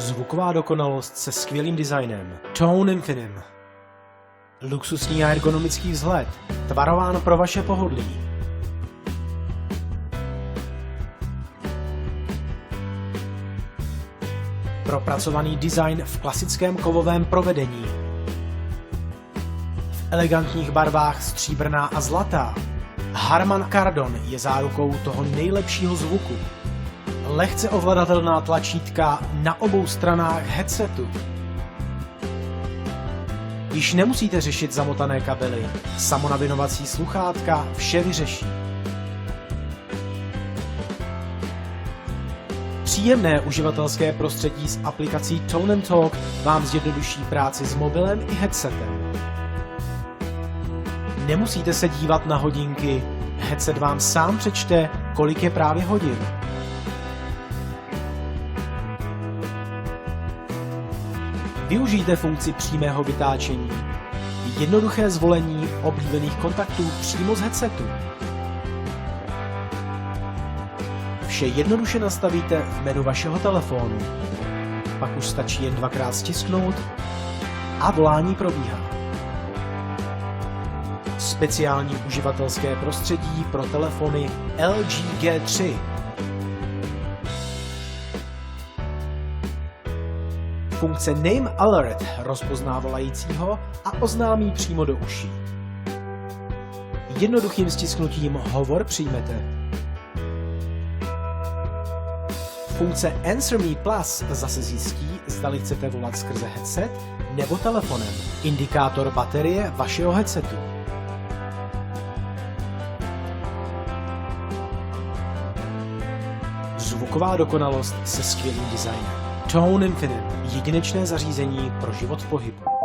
Zvuková dokonalost se skvělým designem. Tone Infinime. Luxusní a ergonomický vzhled, tvarován pro vaše pohodlí. Propracovaný design v klasickém kovovém provedení. V elegantních barvách stříbrná a zlatá. Harman Kardon je zárukou toho nejlepšího zvuku. Lehce ovladatelná tlačítka na obou stranách headsetu. Již nemusíte řešit zamotané kabely. Samonavinovací sluchátka vše vyřeší. Příjemné uživatelské prostředí s aplikací Tone & Talk vám zjednoduší práci s mobilem i headsetem. Nemusíte se dívat na hodinky, headset vám sám přečte, kolik je právě hodin. Využijte funkci přímého vytáčení. Jednoduché zvolení oblíbených kontaktů přímo z headsetu. Vše jednoduše nastavíte v menu vašeho telefonu. Pak už stačí jen dvakrát stisknout a volání probíhá. Speciální uživatelské prostředí pro telefony LG G3. Funkce Name Alert rozpozná volajícího a oznámí přímo do uší. Jednoduchým stisknutím hovor přijmete. Funkce Answer Me Plus zase zjistí, zdali chcete volat skrze headset nebo telefonem. Indikátor baterie vašeho headsetu. Zvuková dokonalost se skvělým designem. Tone Infinime, jedinečné zařízení pro život v pohybu.